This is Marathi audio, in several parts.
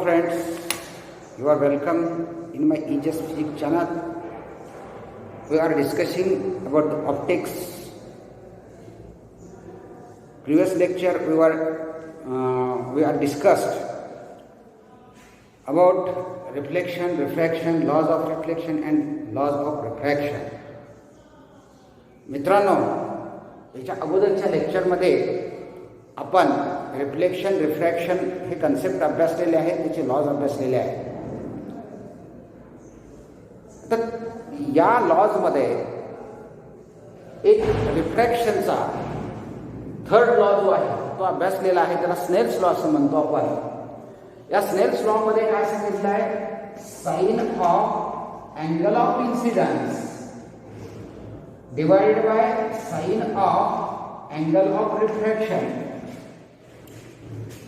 friends, you are welcome in my EJS Physics channel. We are discussing about the optics. Previous lecture we are discussed about reflection, refraction, laws of reflection and laws of refraction. मित्रांनो, याच्या अगोदरच्या लेक्चरमध्ये आपण रिफ्लेक्शन रिफ्रॅक्शन हे कन्सेप्ट अभ्यासलेले आहेत, त्याचे लॉज अभ्यासलेले आहेत. तर या लॉजमध्ये एक रिफ्रॅक्शनचा थर्ड लॉ जो आहे तो अभ्यासलेला आहे, त्याला स्नेल्स लॉ असं म्हणतो आपण. या स्नेल्स लॉ मध्ये काय सांगितलं आहे? Sine of angle of incidence divided by sine of angle of refraction.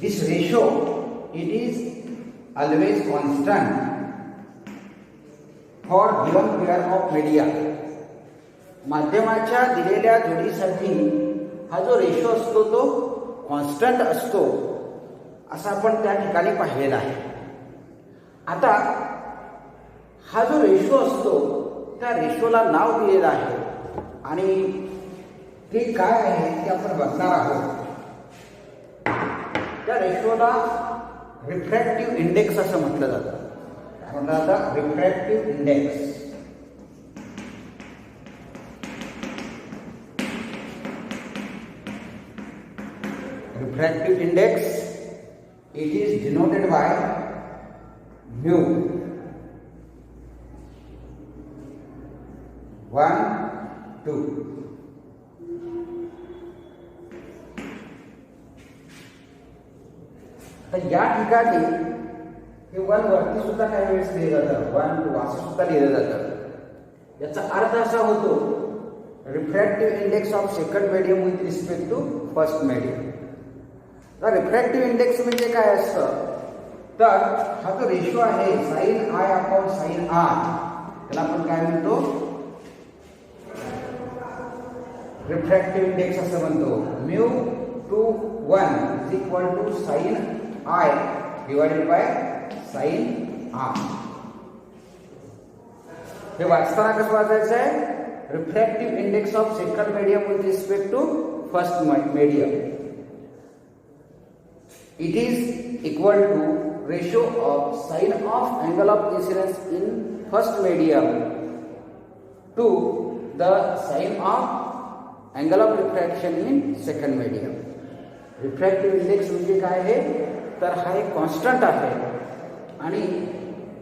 This ratio, it is always constant for given pair of media. माध्यमाच्या दिलेल्या जोडीसाठी हा जो रेशो असतो तो कॉन्स्टंट असतो असं आपण त्या ठिकाणी पाहिलेला आहे. आता हा जो रेशो असतो त्या रेशोला नाव दिलेलं आहे आणि ते काय आहे ते आपण बघणार आहोत. त्या रेशोला रिफ्रॅक्टिव्ह इंडेक्स असं म्हटलं जातं. काय म्हणतात आता? Refractive index. Refractive index it is denoted by mu. 1 2. तर या ठिकाणी हे 1 वरती सुद्धा काही वेळेस लिहिलं जातं, 1 2 असं सुद्धा लिहिलं जातं. याचा अर्थ असा होतो refractive index of second medium with respect to first medium. तर रिफ्रॅक्टिव्ह इंडेक्स म्हणजे काय असतं? तर हा जो रेशो आहे sine I upon sine R, त्याला आपण काय म्हणतो? रिफ्रॅक्टिव्ह इंडेक्स असं म्हणतो. Mu two 1 is equal to sine I divided by sine R. हे वाचताना कसं वाचायचं आहे? Refractive index of second medium with respect to first medium. It is equal to ratio of sine of angle of incidence in first medium to the sine of angle of refraction in second medium. Refractive index म्हणजे काय आहे? तर हा एक कॉन्स्टंट आहे आणि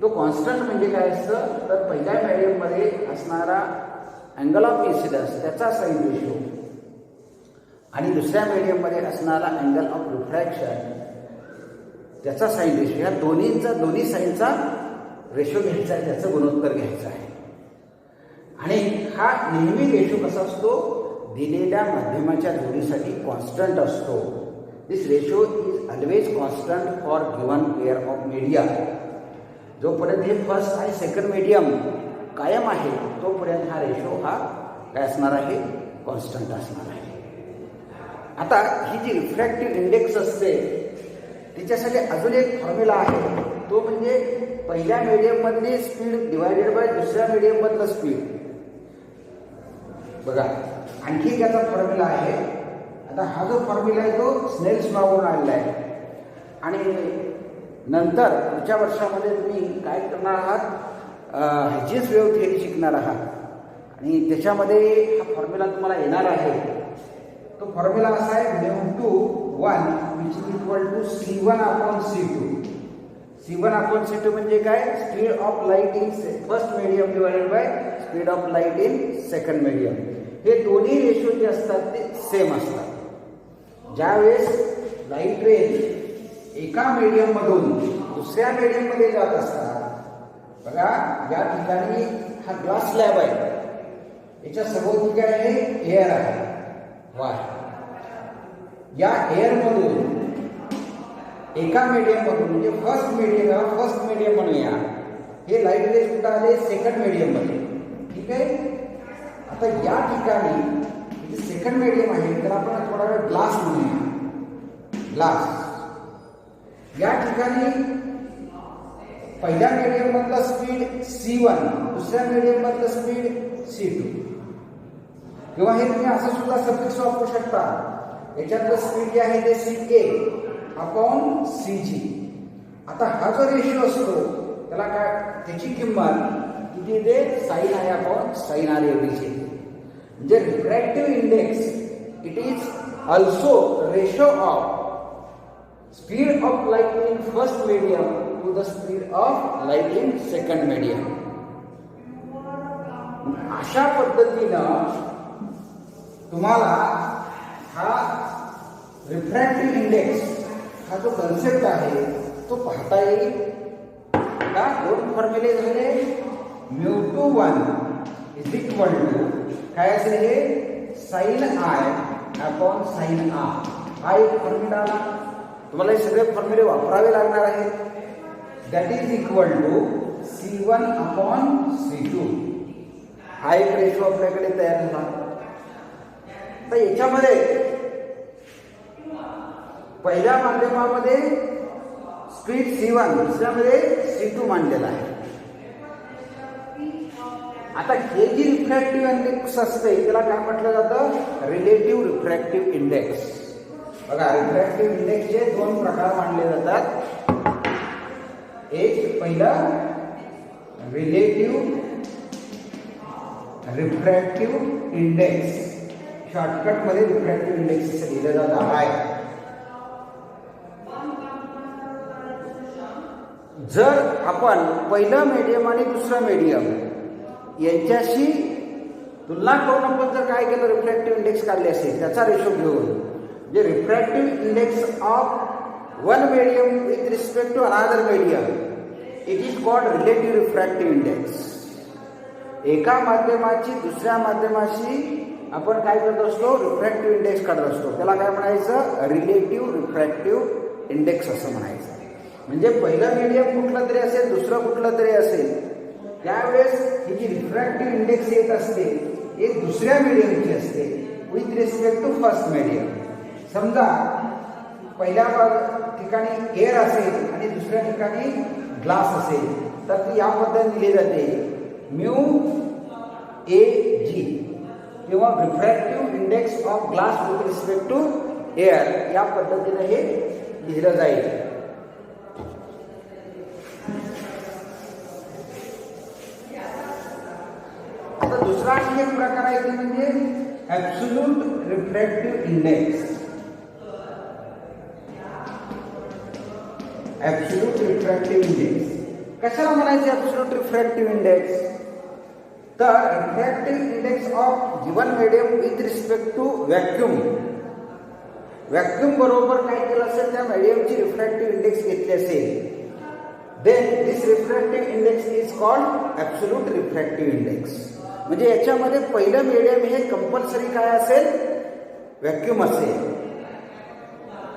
तो कॉन्स्टंट म्हणजे काय असतं? तर पहिल्या मीडियममध्ये असणारा अँगल ऑफ इन्सिडन्स त्याचा साइन रेशो आणि दुसऱ्या मीडियममध्ये असणारा अँगल ऑफ रिफ्रॅक्शन त्याचा साइन रेशो, या दोन्ही साइनचा रेशो घ्यायचा आहे, त्याचं गुणोत्तर घ्यायचं आहे. आणि हा नेहमी रेशो कसा असतो? दिलेल्या माध्यमाच्या जोडीसाठी कॉन्स्टंट असतो. This ratio is always constant for given pair of media. जोपर्यंत हे फर्स्ट आणि सेकंड मीडियम कायम आहे तोपर्यंत हा रेशो हा काय असणार आहे? कॉन्स्टंट असणार आहे. आता ही जी रिफ्रॅक्टिव्ह इंडेक्स असते तिच्यासाठी अजून एक फॉर्म्युला आहे, तो म्हणजे पहिल्या मीडियम मधली स्पीड डिवायडेड बाय दुसऱ्या मीडियम मधलं स्पीड. बघा, आणखी त्याचा फॉर्म्युला आहे. आता हा जो फॉर्म्युला आहे तो स्नेल्स लॉ वरून आलेला आहे आणि नंतर पुढच्या वर्षामध्ये तुम्ही काय करणार आहात? हेजिस वेव्ह थिअरी शिकणार आहात आणि त्याच्यामध्ये हा फॉर्म्युला तुम्हाला येणार आहे. तो फॉर्म्युला असा आहे mu two 1 which is equal to C1 upon C2. C1 upon C2 म्हणजे काय? Speed of light in first medium divided by speed of light in second medium. हे दोन्ही रेशो जे असतात ते सेम असतात. ज्यावेळेस लाईट रेज एका मीडियम मधून दुसऱ्या मीडियम मध्ये जात असतात, बघा या ठिकाणी हा ग्लास स्लॅब आहे, याच्या सभोवती काय आहे? एअर आहे. वाय या एअर मधून एका मीडियम मधून म्हणजे फर्स्ट मीडियम म्हणूया, हे लाईट रेज कुठं आले? सेकंड मीडियम मध्ये. ठीक आहे. आता या ठिकाणी सेकंड मीडियम आहे तर आपण थोडा वेळ ग्लास म्हणूया. ग्लास या ठिकाणी पहिल्या मीडियम मधलं स्पीड C1, दुसऱ्या मीडियम मधलं स्पीड C2, किंवा हे तुम्ही असं सुद्धा सफिक्स वापरू शकता. याच्यातलं स्पीड जे आहे ते CA अपॉन CG. आता हा जो रेशिओ असतो त्याला काय, त्याची किंमत किती येते, sine I upon sine R एवढीची येते. म्हणजे refractive index it is also ratio of speed of light in first medium to the speed of light in second medium. अशा पद्धतीनं तुम्हाला हा रिफ्रॅक्टिव्ह इंडेक्स हा जो कन्सेप्ट आहे तो पाहता येईल. का दोन फॉर्म्युले झाले, μ21 इज इक्वल टू काय असेल हे, sine I upon sine R. हा एक फॉर्म्युला. तुम्हाला हे सगळे फॉर्म्युले वापरावे लागणार आहेत. That is equal to C1 upon C2. हा एक रेशो आपल्याकडे तयार झाला. तर याच्यामध्ये पहिल्या माध्यमामध्ये स्पीड C1, दुसऱ्यामध्ये C2 मांडलेला आहे. आता हे जी रिफ्रॅक्टिव्ह इंडेक्स असते त्याला काय म्हटलं जातं, रिलेटिव्ह रिफ्रॅक्टिव्ह इंडेक्स. बघा, रिफ्रॅक्टिव्ह इंडेक्सचे दोन प्रकार मानले जातात. एक पहिलं रिलेटिव्ह रिफ्रॅक्टिव्ह इंडेक्स, शॉर्टकट मध्ये रिफ्रॅक्टिव्ह इंडेक्स असं लिहिलं जातं आहे. जर आपण पहिलं मीडियम आणि दुसरं मीडियम यांच्याशी तुलना करून आपण जर काय केलं, रिफ्रॅक्टिव्ह इंडेक्स काढले असेल त्याचा रेशो घेऊन, जे refractive index of one medium with respect to another medium it is called relative refractive index. एका माध्यमाची दुसऱ्या माध्यमाशी आपण काय करत असतो, रिफ्रॅक्टिव्ह इंडेक्स काढत असतो. त्याला काय म्हणायचं, रिलेटिव्ह रिफ्रॅक्टिव्ह इंडेक्स असं म्हणायचं. म्हणजे पहिलं मीडियम कुठलं तरी असेल, दुसरं कुठलं तरी असेल, त्यावेळेस ही जी रिफ्रॅक्टिव्ह इंडेक्स येत असते हे दुसऱ्या मीडियमची असते with respect to first medium. समजा पहिल्या ठिकाणी एअर असेल आणि दुसऱ्या ठिकाणी ग्लास असेल तर ती या पद्धतीने दिली जाते, μAG, किंवा refractive index of glass with respect to air, या पद्धतीने हे लिहिलं जाईल. आता दुसरा आणखी एक प्रकार आहे ते म्हणजे absolute refractive index. Absolute refractive index कशाला म्हणायचे, ऍब्सोल्यूट रिफ्रॅक्टिव्ह इंडेक्स, तर refractive index of given medium with respect to vacuum. Vacuum बरोबर काय केलं असेल, त्या मीडियमची रिफ्रॅक्टिव्ह इंडेक्स घेतली असेल, then this refractive index is called absolute refractive index. म्हणजे याच्यामध्ये पहिलं मीडियम हे कंपल्सरी काय असेल, व्हॅक्यूम असेल.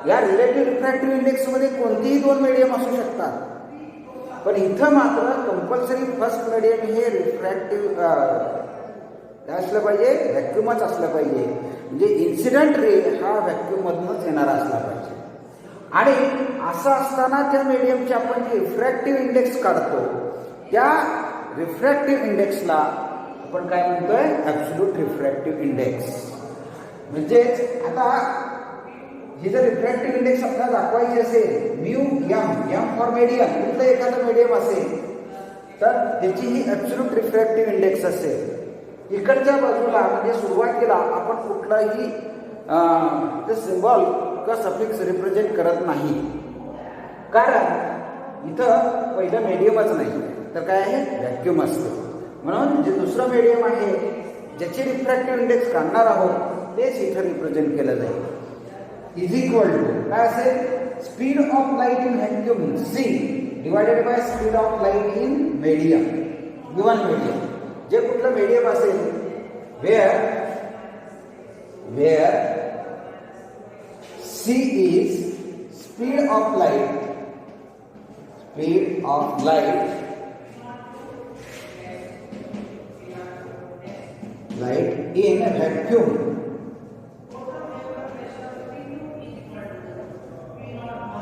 या रिलेटिव्ह रिफ्रॅक्टिव्ह इंडेक्स मध्ये कोणतीही दोन मीडियम असू शकतात, पण इथं मात्र कंपल्सरी फर्स्ट मीडियम हे रिफ्रॅक्टिव्ह असलं पाहिजे, व्हॅक्यूमच असलं पाहिजे. म्हणजे इन्सिडेंट रे हा व्हॅक्यूम मधूनच येणारा असला पाहिजे. आणि असं असताना त्या मीडियमची आपण जे रिफ्रॅक्टिव्ह इंडेक्स काढतो त्या रिफ्रॅक्टिव्ह इंडेक्सला आपण काय म्हणतोय, ऍब्सोल्यूट रिफ्रॅक्टिव्ह इंडेक्स. म्हणजेच आता ही जर रिफ्रॅक्टिव्ह इंडेक्स आपल्याला दाखवायची असेल, μm फॉर मीडियम, कुठलं एखादं मीडियम असेल तर त्याची ही ऍब्सोल्यूट रिफ्रॅक्टिव्ह इंडेक्स असेल. इकडच्या बाजूला म्हणजे सुरुवातीला आपण कुठलाही सिम्बॉल किंवा सफिक्स रिप्रेझेंट करत नाही, कारण इथं पहिलं मीडियमच नाही तर काय आहे, व्हॅक्यूम असतं. म्हणून जे दुसरं मीडियम आहे ज्याचे रिफ्रॅक्टिव्ह इंडेक्स काढणार आहोत तेच इथं रिप्रेझेंट केलं जाईल. इज इक्वल टू काय असेल, speed of light in vacuum C divided by speed of light in medium, given medium. जे कुठलं मीडियम असेल where C is speed of light in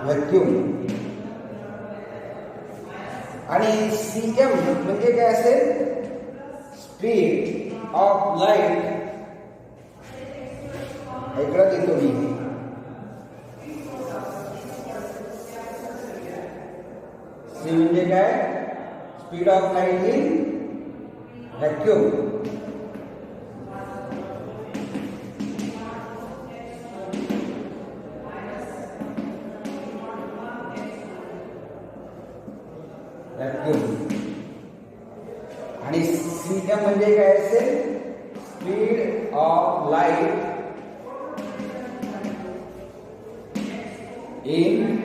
vacuum. आणि एम म्हणजे काय असेल, स्पीड ऑफ लाईट. इकडं घेतो मी. सी म्हणजे काय, speed of light in vacuum. आणि सी एम म्हणजे काय असेल, speed of light in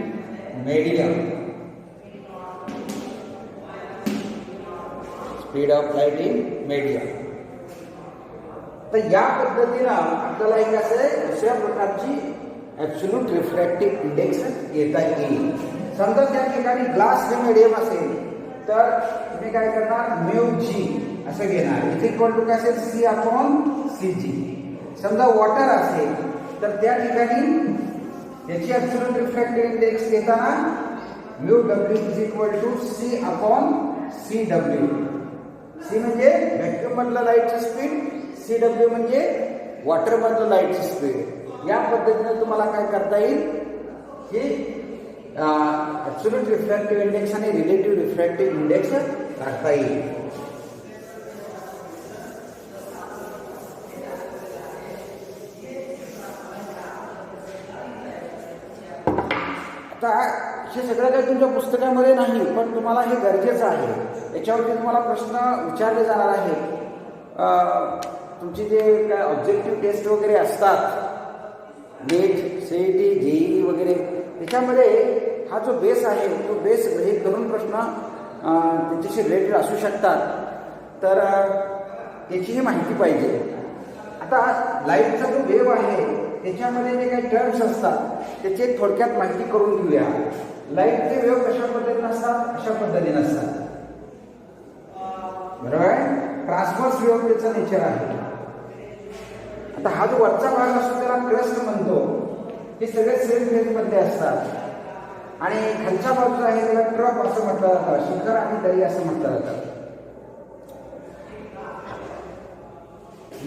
medium. Speed of light in medium. तर या पद्धतीनं आपल्याला एक असं दुसऱ्या प्रकारची ऍब्सोल्यूट रिफ्रॅक्टिव्ह इंडेक्स घेता येईल. समजा त्या ठिकाणी ग्लास हे मीडियम असेल तर तुम्ही काय करणार, म्यू जी असं घेणार. इथे इक्वल टू काय असेल, सी अपॉन सी जी. समजा वॉटर असेल तर त्या ठिकाणी याची ऍब्सोल्यूट रिफ्रॅक्टिव्ह इंडेक्स घेताना mu W is equal to C upon C W. C म्हणजे व्हॅक्यूम मधलं लाईटची स्पीड, सी डब्ल्यू म्हणजे वॉटर मधलं लाईटची स्पीड. या पद्धतीने तुम्हाला काय करता येईल, हे ऍब्सोल्यूट रिफ्रॅक्टिव्ह इंडेक्स आणि रिलेटिव्ह रिफ्रॅक्टिव्ह इंडेक्स काढता येईल. आता हे सगळं काही तुमच्या पुस्तकामध्ये नाही, पण तुम्हाला हे गरजेचं आहे. याच्यावरती तुम्हाला प्रश्न विचारले जाणार आहेत. तुमची जे काय ऑब्जेक्टिव्ह टेस्ट वगैरे असतात, नीट, सीईटी, जेईई वगैरे, त्याच्यामध्ये हा जो बेस आहे तो बेस हे करून प्रश्न त्याच्याशी रिलेटेड असू शकतात. तर त्याचीही माहिती पाहिजे. आता लाईटचा जो वेव्ह आहे त्याच्यामध्ये जे काही टर्म्स असतात त्याची थोडक्यात माहिती करून घेऊया. लाईटचे वेव्ह कशा पद्धतीने असतात, अशा पद्धतीने असतात. बरोबर आहे. ट्रान्सव्हर्स वेव्ह त्याचं नेचर आहे. आता हा जो वरचा भाग असतो त्याला क्रस्ट म्हणतो. हे सगळे सेम फेज मध्ये असतात. आणि खालच्या बाजूला आहे त्याला ट्रप असं म्हटलं जातं, शिखर आणि दरी असं म्हटलं जातं.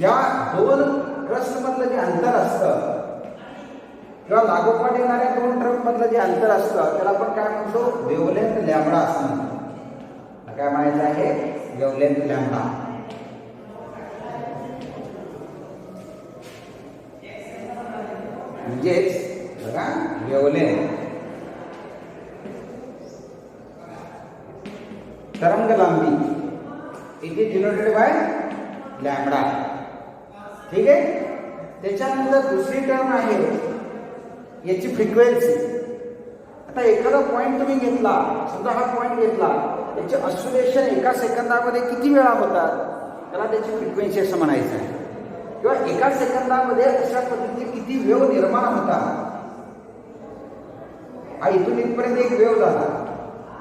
या दोन क्रस्ट मधलं जे अंतर असतं किंवा लागोपाठ येणाऱ्या दोन ट्रप मधलं जे अंतर असतं त्याला आपण काय म्हणतो, वेव्हलेंथ लॅम्बडा असं म्हणतो. काय म्हणायचं आहे, वेव्हलेंथ लॅम्बडा. म्हणजेच बघा, वेव्हलेंथ तरंग लांबी इथे डिनोटेड बाय लॅम्बडा. ठीक आहे. त्याच्यानंतर दुसरी टर्म आहे याची फ्रिक्वेन्सी. आता एखादा पॉइंट तुम्ही घेतला, समजा हा पॉइंट घेतला, याचे ऑसिलेशन एका सेकंदामध्ये किती वेळा होतात त्याला त्याची फ्रिक्वेन्सी असं म्हणायचं आहे. किंवा एका सेकंदामध्ये अशा पद्धतीने किती वेव्ह निर्माण होतात. हा इथून इथपर्यंत एक वेव्ह झाला,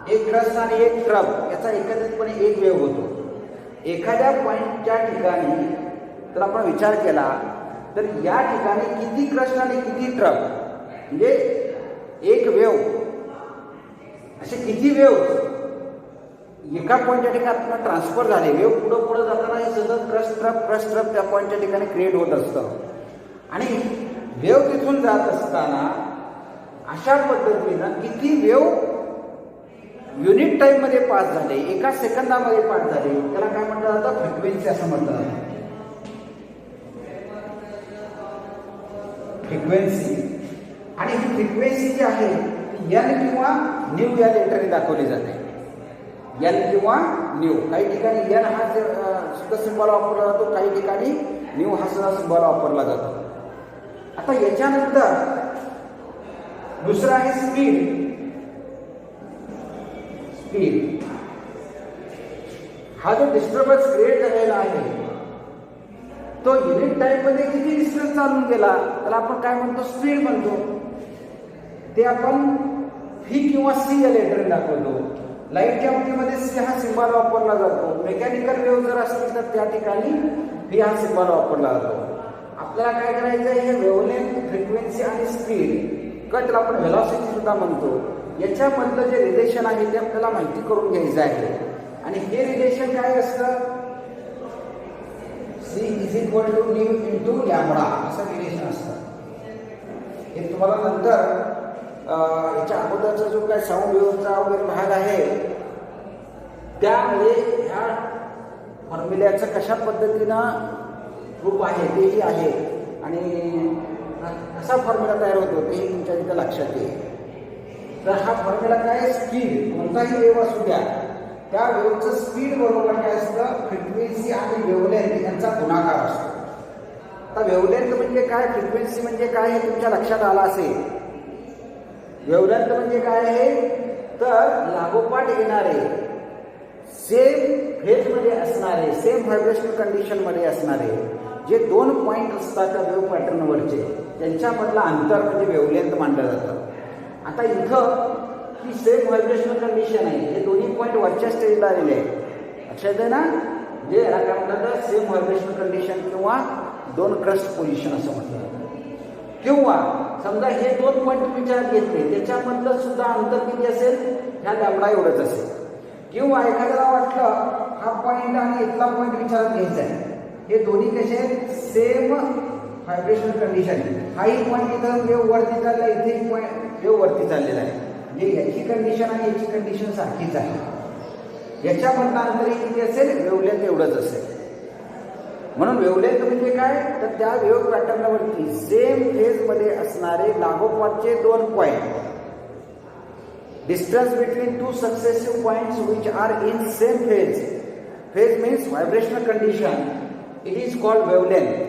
एक क्रस्ट आणि एक ट्रप, याचा एकत्रितपणे एक वेव्ह होतो. एखाद्या पॉइंटच्या ठिकाणी जर आपण विचार केला तर या ठिकाणी किती क्रस्ट आणि किती ट्रप, म्हणजे एक वेव्ह, असे किती वेव्ह एका पॉइंटच्या ठिकाणी ट्रान्सफर झाले. वेव्ह पुढं पुढं जाताना हे सतत क्रस्ट ट्रप त्या पॉइंटच्या ठिकाणी क्रिएट होत असतं. आणि वेव्ह तिथून जात असताना अशा पद्धतीनं किती वेव्ह युनिट टाइम मध्ये पास झाले, एका सेकंदामध्ये पास झाले, त्याला काय म्हटलं जातं, फ्रिक्वेन्सी असं म्हटलं जातं. फ्रिक्वेन्सी. आणि ही फ्रिक्वेन्सी जी आहे एन किंवा न्यू या लेटरने दाखवली जाते. एन किंवा न्यू. काही ठिकाणी एन हा सुद्धा सिंबॉल वापरला जातो, काही ठिकाणी न्यू हा सुद्धा सिंबॉल वापरला जातो. आता याच्यानंतर दुसरा आहे स्पीड. स्पीड हा जो डिस्टर्बन्स क्रिएट झालेला आहे तो युनिट टाइम मध्ये किती डिस्टन्स चालून गेला त्याला आपण काय म्हणतो, स्पीड म्हणतो. ते आपण व्ही किंवा सी या लेटरने दाखवतो. लाईटच्या बाबतीमध्ये सी हा सिंबॉल वापरला जातो. मेकॅनिकल वेव्ह जर असतील तर त्या ठिकाणी व्ही हा सिंबॉल वापरला जातो. आपल्याला काय करायचं आहे, हे वेव्हलेंथ, फ्रिक्वेन्सी आणि स्पीड कट आपण व्हेलॉसिटी सुद्धा म्हणतो, याच्यामधलं जे रिलेशन आहे ते आपल्याला माहिती करून घ्यायचं आहे. आणि हे रिलेशन काय असतं, C is equal to nu into lambda असं रिलेशन असतं. हे तुम्हाला नंतर याच्या अगोदरचा जो काय साऊंड वेव्हचा वगैरे भाग आहे त्यामध्ये ह्या फॉर्म्युल्याचं कशा पद्धतीनं रूप आहे तेही आहे आणि कसा फॉर्म्युला तयार होतो तेही तुमच्या इथं लक्षात येईल. तर हा फॉर्म्युला काय, स्पीड कोणताही वेव्ह असू द्या त्या वेव्हचं स्पीड बरोबर काय असतं, फ्रिक्वेन्सी आणि वेव्हलेंथ यांचा गुणाकार असतो. आता वेव्हलेंथ म्हणजे काय, फ्रिक्वेन्सी म्हणजे काय हे तुमच्या लक्षात आलं असेल. वेव्हलेंथ म्हणजे काय आहे तर लागोपाठ येणारे सेम फेजमध्ये असणारे सेम व्हायब्रेशनल कंडिशनमध्ये असणारे जे दोन पॉईंट असतात त्या वेव्ह पॅटर्नवरचे त्यांच्यामधलं अंतर म्हणजे वेव्हलेंथ मानलं जातं. आता इथं ही सेम व्हायब्रेशनल कंडिशन आहे, हे दोन्ही पॉईंट वरच्या स्टेजला आलेले आहेत. लक्षात आहे ना, म्हणजे याला काय म्हणतात सेम व्हायब्रेशनल कंडिशन किंवा दोन क्रस्ट पोझिशन असं म्हटलं जातं. किंवा समजा हे दोन पॉईंट तुम्ही विचारात घेतले त्याच्यामधलं सुद्धा अंतर किती असेल, ह्या लॅम्बडा एवढंच असेल. किंवा एखाद्याला वाटलं हा पॉईंट आणि इथला पॉईंट विचारात घ्यायचा आहे, हे दोन्ही कसे आहेत सेम व्हायब्रेशनल कंडिशन. हाही पॉईंट इथं वेव्ह वरती चालला, इथेही पॉईंट वेव्ह वरती चाललेला आहे, म्हणजे याची कंडिशन आणि याची कंडिशन सारखीच आहे. याच्यामधलं अंतर किती असेल, वेव्हलेंथ एवढंच असेल. म्हणून वेव्हलेंथ म्हणजे काय तर त्या वेव्ह पॅटर्नवरती सेम फेजमध्ये असणारे लागोपाठचे दोन point, distance between two successive points which are in same phase. Phase means vibrational condition. It is called wavelength.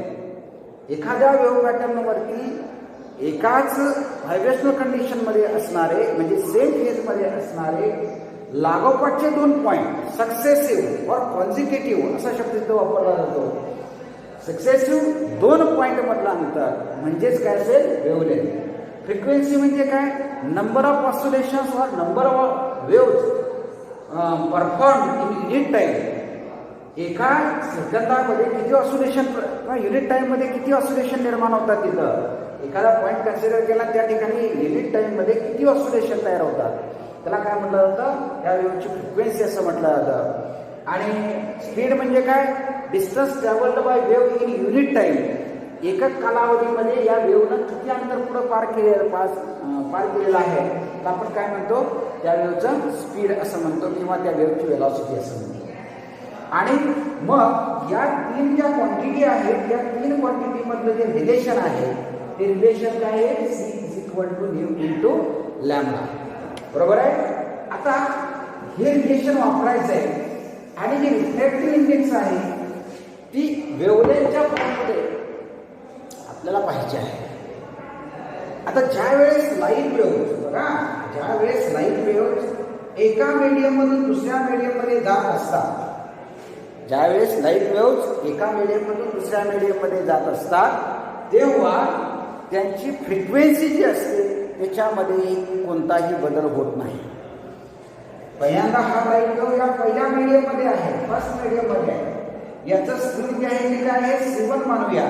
एखाद्या वेव्ह पॅटर्नवरती एकाच व्हायब्रेशनल कंडिशनमध्ये असणारे म्हणजे सेम फेजमध्ये असणारे लागोपाठचे दोन पॉईंट सक्सेसिव्ह और कॉन्झिक्युटिव्ह असा शब्द इथं वापरला जातो. सक्सेसिव्ह दोन पॉईंट मधला अंतर म्हणजेच काय असेल, वेव्हलेंथ. फ्रिक्वेन्सी म्हणजे काय, नंबर ऑफ ऑसिलेशन्स और number of waves perform in unit time. एका सेकंदामध्ये किती ऑसिलेशन किंवा युनिट टाइममध्ये किती ऑसिलेशन निर्माण होतात. तिथं एखादा पॉईंट कन्सिडर केला त्या ठिकाणी युनिट टाइममध्ये किती ऑसिलेशन तयार होतात त्याला काय म्हटलं जातं, त्या वेव्हची फ्रिक्वेन्सी असं म्हटलं जातं. आणि स्पीड म्हणजे काय, distance travelled by wave in unit time. एकच कालावधीमध्ये या वेव्हनं किती अंतर पुढे पार केलेलं आहे तर आपण काय म्हणतो, त्या वेव्हचं स्पीड असं म्हणतो किंवा त्या वेव्हची वेलॉसिटी असं म्हणतो. आणि मग या तीन ज्या क्वांटिटी आहेत या तीन क्वांटिटी मधलं जे रिलेशन आहे ते रिलेशन काय आहे, C is equal to nu into lambda. बरोबर आहे. आता हे रिलेशन वापरायचं आहे आणि जी रिफ्रॅक्टिव्ह इंडेक्स आहे ती वेव्हलेंथच्या फॉर्ममध्ये आपल्याला पाहिजे आहे. आता ज्या वेळेस लाईट वेव्ह बघा, ज्या वेळेस लाईट वेव्ह एका मीडियम मधून दुसऱ्या मीडियम मध्ये जात असतात, ज्या वेळेस लाईट वेव्ह एका मीडियम मधून दुसऱ्या मीडियम मध्ये जात असतात तेव्हा त्यांची फ्रिक्वेन्सी जी असते त्याच्यामध्ये कोणताही बदल होत नाही. पहिल्यांदा हा लाईट वेव्ह या पहिल्या मीडियम मध्ये आहे, फर्स्ट मीडियम मध्ये आहे. याचं स्पीड जे आहे ते काय आहे, C1 मानूया.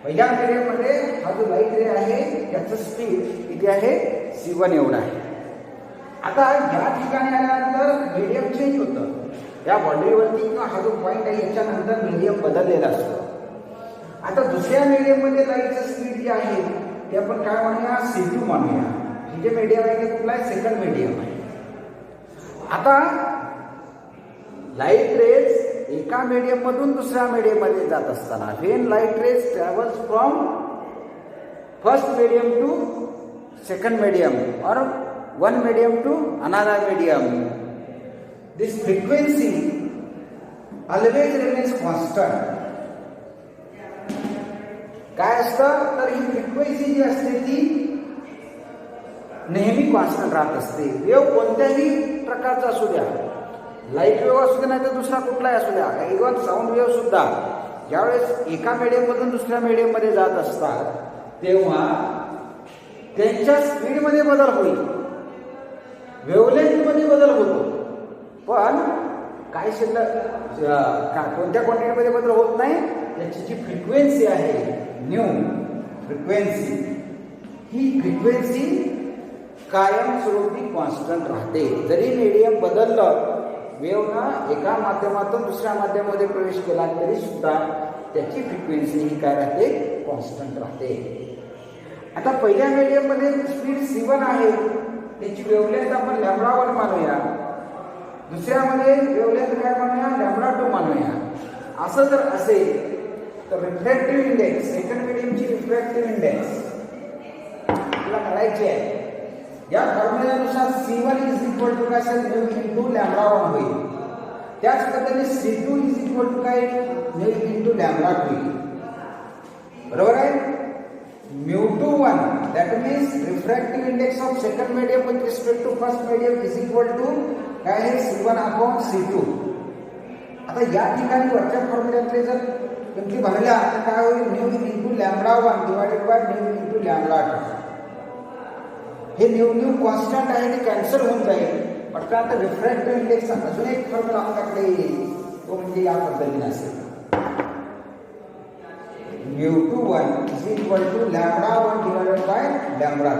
पहिल्या मीडियम मध्ये हा जो लाईट रे आहे याचं स्पीड किती आहे, C1 एवढा आहे. आता या ठिकाणी आल्यानंतर मीडियम चेंज होतं, या बाउंड्रीवरती किंवा हा जो पॉईंट आहे याच्यानंतर मीडियम बदललेला असतो. आता दुसऱ्या मीडियम मध्ये लाईटचं स्पीड जे आहे ते आपण काय म्हणूया, C2 मानूया. हे जे मीडियम आहे ते कुठला आहे, सेकंड मीडियम आहे. आता लाईट रेज एका मीडियम मधून दुसऱ्या मीडियम मध्ये जात असताना when light rays travels from first medium to second medium or one medium to another medium, this frequency always remains constant. काय असतं तर ही फ्रिक्वेन्सी जी असते ती नेहमी कॉन्स्टंट राहत असते. वेव्ह कोणत्याही प्रकारचा असू द्या, लाईट वेव्ह असू द्या नाही तर दुसरा कुठलाही असू द्या, इव्हन साऊंड वेव्ह सुद्धा ज्यावेळेस एका मीडियम मधून दुसऱ्या मीडियम मध्ये जात असतात तेव्हा त्यांच्या स्पीडमध्ये बदल होईल, वेव्हलेंथ मध्ये बदल होतो, पण काय शिल्लक कोणत्या क्वांटिटीमध्ये बदल होत नाही. त्याची जी फ्रिक्वेन्सी आहे न्यू फ्रिक्वेन्सी, ही फ्रिक्वेन्सी कायमस्वरूपी कॉन्स्टंट राहते. जरी मीडियम बदललं वेव्हनं एका माध्यमातून दुसऱ्या माध्यमामध्ये प्रवेश केला तरी सुद्धा त्याची फ्रिक्वेन्सी ही काय राहते, कॉन्स्टंट राहते. आता पहिल्या मीडियममध्ये स्पीड c1 आहे, त्याची वेव्हलेंथ आपण λ1 मानूया. दुसऱ्यामध्ये वेव्हलेंथ काय मानूया, λ2 मानूया. असं जर असेल तर रिफ्रॅक्टिव्ह इंडेक्स, सेकंड मीडियमची रिफ्रॅक्टिव्ह इंडेक्स आपल्याला काढायची आहे. या फॉर्म्युल्यानुसार c1 इज इक्वल टू काय असेल, म्यू इंटू λ1 होईल. त्याच पद्धतीने c2 इज इक्वल टू काय, म्यू इंटू λ2. बरोबर आहे. μ21 that means refractive index of second medium with respect to first medium is equal to काय आहे, c1 upon c2. आता या ठिकाणी वरच्या फॉर्म्युल्यातले जर किमती भरल्या तर काय होईल, mu into λ1 divided by mu into λ2. हे न्यू कॉन्स्टंट आहे ते कॅन्सल होऊन जाईल. पण आता रिफ्रॅक्टिव्ह इंडेक्सचा अजून एक फॉर्म्युला आपल्याकडे येईल, तो म्हणजे या पद्धतीने असेल, μ21 is equal to λ1 divided by λ2.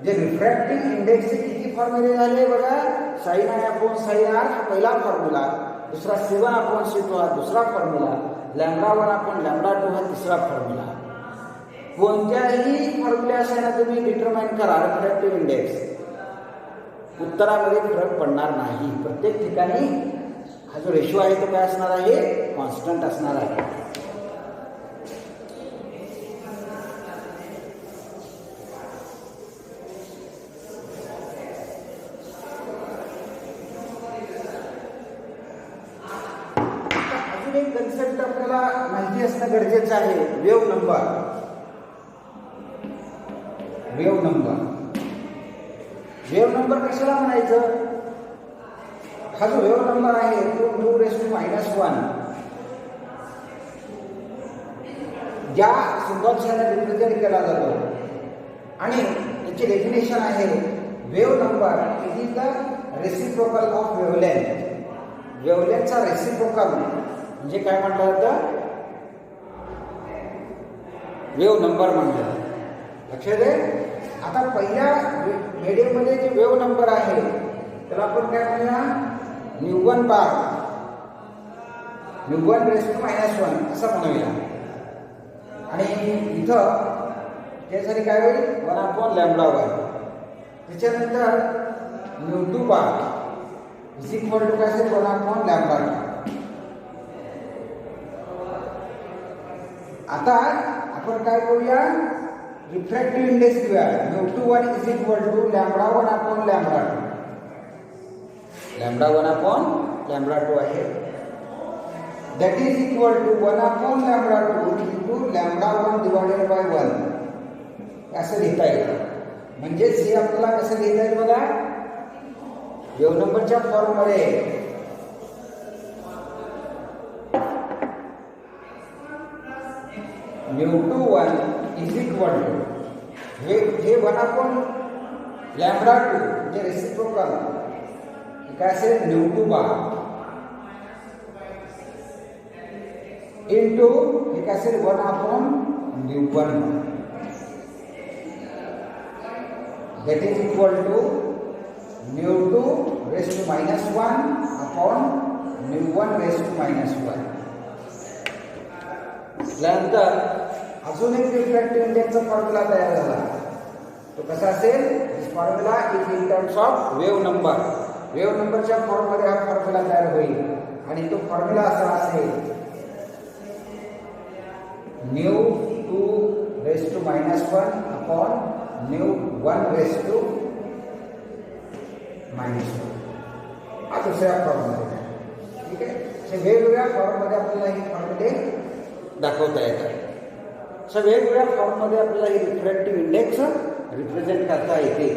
जे रिफ्रॅक्टिव्ह इंडेक्सचे किती फॉर्म्युले झाले बघा, sin i upon sin r हा पहिला फॉर्म्युला, दुसरा c1 अपॉन c2 हा दुसरा फॉर्म्युला, λ1 अपॉन λ2 हा तिसरा फॉर्म्युला. कोणत्याही फॉर्म्युल्यासह तुम्ही डिटरमाइन करा रिफ्रॅक्टिव्ह इंडेक्स, उत्तरामध्ये फरक पडणार नाही. प्रत्येक ठिकाणी हा जो रेशो आहे तो काय असणार आहे, कॉन्स्टंट असणार आहे. अजून एक कन्सेप्ट आपल्याला माहिती असणं गरजेचं आहे, wave number. Wave number, wave number कशाला म्हणायचं, हा जो वेव्ह नंबर आहे तो μ⁻⁻1 ज्या सिम्बॉल्सने रिप्रेझेंट केला जातो. आणि याची डेफिनेशन आहे, wave number is the reciprocal of wavelength. वेव्हलेंथचा रेसिप्रोकल म्हणजे काय म्हटलं जातं, वेव्ह नंबर म्हणतात. लक्षात आहे. आता पहिल्या मीडियम मध्ये जे वेव्ह नंबर आहे त्याला आपण काय म्हणूया, μ1 बार, μ1 रेस टू -1 असं म्हणूया. आणि इथं त्यासाठी काय होईल, 1 अपॉन λ1. त्याच्यानंतर μ2 बार इज इक्वल टू काय असेल, 1 अपॉन λ2. आता आपण काय करूया, रिफ्रॅक्टिव्ह इंडेक्स घेऊया. μ21 is equal to λ1 upon λ2. λ1 upon λ2 आहे. That is equal to 1 upon λ2 into λ1 divided by 1 असं लिहिता येईल. म्हणजेच हे आपल्याला कसं लिहिता येईल बघा, वेव्ह नंबरच्या फॉर्ममध्ये μ21 इज इक्वल टू हे 1 अपॉन λ2 म्हणजे रेसिप्रोकल काय असेल, μ2 बार इंटू हे काय असेल, 1 upon μ1. that is equal to μ2 raised to -1 upon μ1 raised to -1. त्यानंतर अजून एक रिफ्रॅक्टिव्ह इंडेक्सचा फॉर्म्युला तयार झाला. तो कसा असेल, this formula is in terms of wave number. Wave नंबरच्या फॉर्ममध्ये हा फॉर्म्युला तयार होईल आणि तो फॉर्म्युला असा असेल, μ2 raised to -1 upon μ1 raised to -1. हा दुसऱ्या फॉर्ममध्ये. ठीक आहे. वेगवेगळ्या फॉर्ममध्ये आपल्याला हे फॉर्म्युले दाखवता येतात. वेगवेगळ्या फॉर्ममध्ये आपल्याला हे रिफ्रॅक्टिव्ह इंडेक्स रिप्रेझेंट करता येते.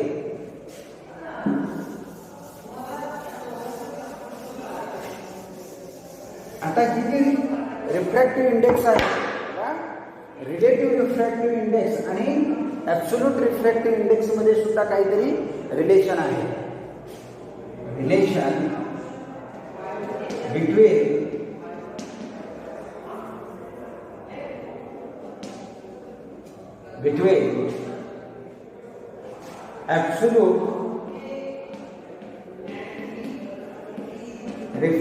आता ही जी रिफ्रॅक्टिव्ह इंडेक्स आहे, रिलेटिव्ह रिफ्रॅक्टिव्ह इंडेक्स आणि ॲब्सोल्यूट रिफ्रॅक्टिव्ह इंडेक्स मध्ये सुद्धा काहीतरी रिलेशन आहे. Relation between absolute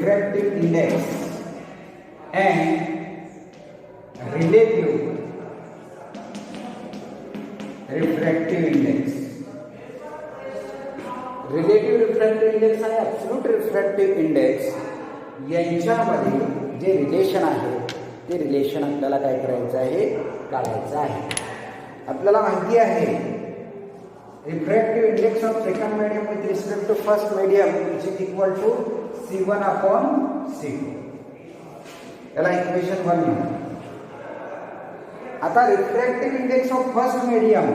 refractive index and relative refractive index. Relative refractive index आणि ॲब्सोल्यूट रिफ्रॅक्टिव्ह इंडेक्स यांच्यामध्ये जे रिलेशन आहे ते रिलेशन आपल्याला काय करायचं आहे, काढायचं आहे. आपल्याला माहिती आहे refractive index of second medium with respect to first medium which is equal to C1/C2. याला इक्वेशन 1 म्हणतात. आता refractive index of first medium,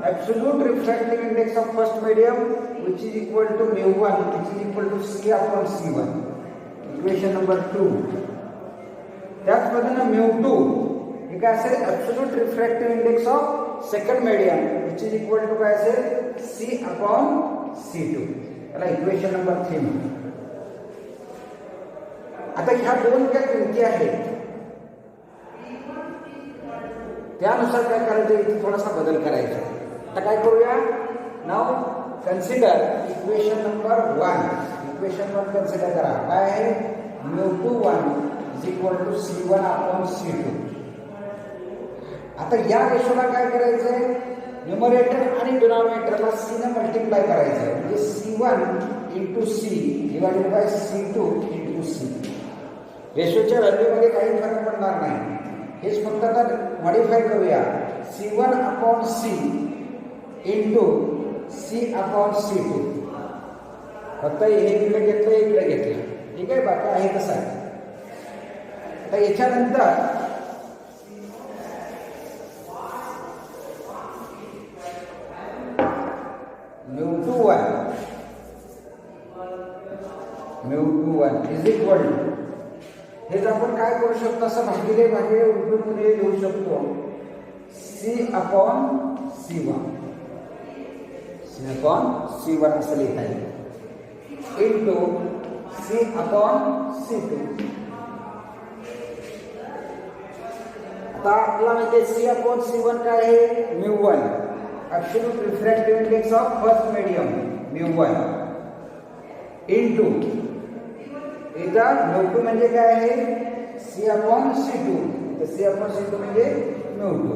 absolute refractive index of first medium which is equal to mu1 which is equal to C/C1, equation number 2. त्याच पद्धतीने mu2 हे काय असेल, absolute refractive index of second medium which is equal to काय असेल C/C2. याला इक्वेशन नंबर 3. आता ह्या दोन ज्या किमती आहेत त्यानुसार काय करायचं, इथे थोडासा बदल करायचा. आता काय करूया, now consider equation number 1. Equation 1 consider करा. काय आहे, mu21 is equal to C1/C2. आता या रेशोला काय करायचंय, न्यूमरेटर आणि डिनॉमिनेटरला C ने मल्टिप्लाय करायचंय. म्हणजे C1 into C divided by C2 into C. रेशोच्या व्हॅल्यूमध्ये काही फरक पडणार नाही. हेच फक्त आता मॉडिफाय करूया. C1/C into C/C2. फक्त हे इकडे घेतलं, इकडे घेतलं, ठीक आहे. बाकी आहे कसं आहे. आता याच्यानंतर mu21 इज इक्वल टू, हेच आपण काय करू शकतो, असं भागिले भागिले उलटून लिहू शकतो. C/C1 C/C1 असं लिहिता येईल इंटू C/C2. आता आपल्याला माहिती आहे C/C1 काय आहे, mu1 absolute refractive index of first medium mu1 into इथं mu2 म्हणजे काय आहे C/C2. तर C/C2 म्हणजे mu2.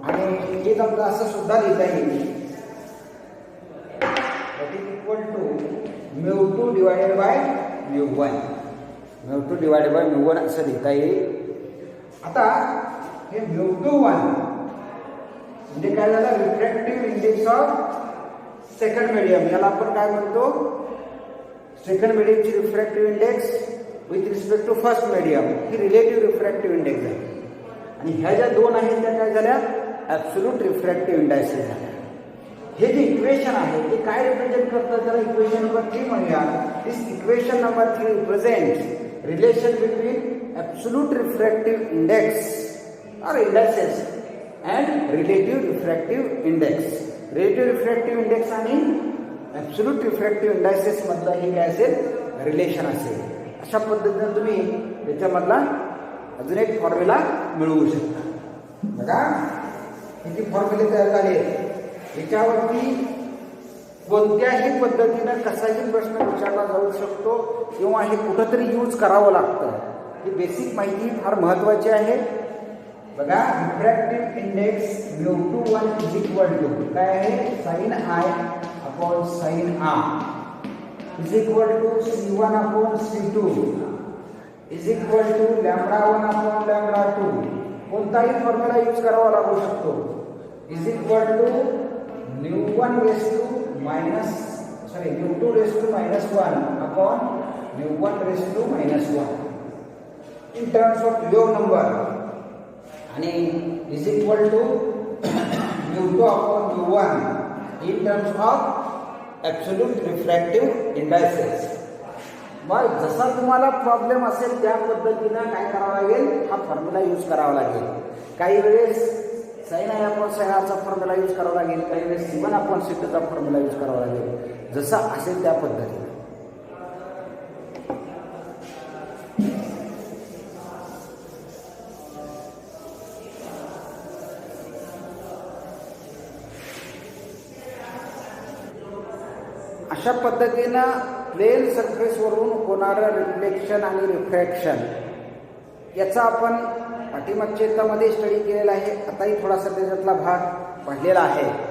आणि हे समजा असं सुद्धा लिहिता येईल, that is equal to mu2 divided by mu1. mu2 divided by mu1 असं लिहिता येईल. आता हे mu21 म्हणजे काय झालं, refractive index of second medium. याला आपण काय म्हणतो, सेकंड मीडियमची refractive index with respect to first medium ही रिलेटिव्ह रिफ्रॅक्टिव्ह इंडेक्स आहे. आणि ह्या ज्या दोन आहेत त्या काय झाल्या, ॲब्सोल्यूट रिफ्रॅक्टिव्ह इंडेक्स झाल्या. हे जे इक्वेशन आहे ते काय रिप्रेझेंट करतात, त्याला इक्वेशन नंबर 3 म्हणूया. This equation number 3 represents relation between absolute refractive index or indexes and relative refractive index. Relative refractive index आणि ॲब्सोल्यूट रिफ्रॅक्टिव्ह इंडेक्सेस मधला हे काय असेल, रिलेशन असेल. अशा पद्धतीने तुम्ही त्याच्यामधला अजून एक फॉर्म्युला मिळवू शकता. बघा किती फॉर्म्युले तयार झाले. याच्यावरती कोणत्याही पद्धतीनं कसाही प्रश्न विचारला जाऊ शकतो किंवा हे कुठंतरी यूज करावं लागतं. ही बेसिक माहिती फार महत्त्वाची आहे. बघा refractive index mu21 is equal to काय आहे, sin I/sin R is equal to C1/C2 is equal to λ1/λ2. कोणताही फॉर्म्युला यूज करावा लागू शकतो. Is equal to mu2 raised to -1/mu1 raised to -1 in terms of pure number. आणि is equal to mu2/mu1 in terms of absolute refractive indices. मग जसा तुम्हाला प्रॉब्लेम असेल त्या पद्धतीनं काय करावं लागेल, हा फॉर्म्युला यूज करावा लागेल. काही वेळेस sin I/sin R चा फॉर्म्युला यूज करावा लागेल, काही वेळेस C1/C2 चा फॉर्म्युला यूज करावा लागेल. जसा असेल त्या पद्धतीने. अशा पद्धतीनं प्लेन सरफेसवरून होणारं रिफ्लेक्शन आणि रिफ्रॅक्शन याचा आपण पाठीमागच्या एकदामध्ये स्टडी केलेला आहे. आताही थोडासा त्याच्यातला भाग पडलेला आहे.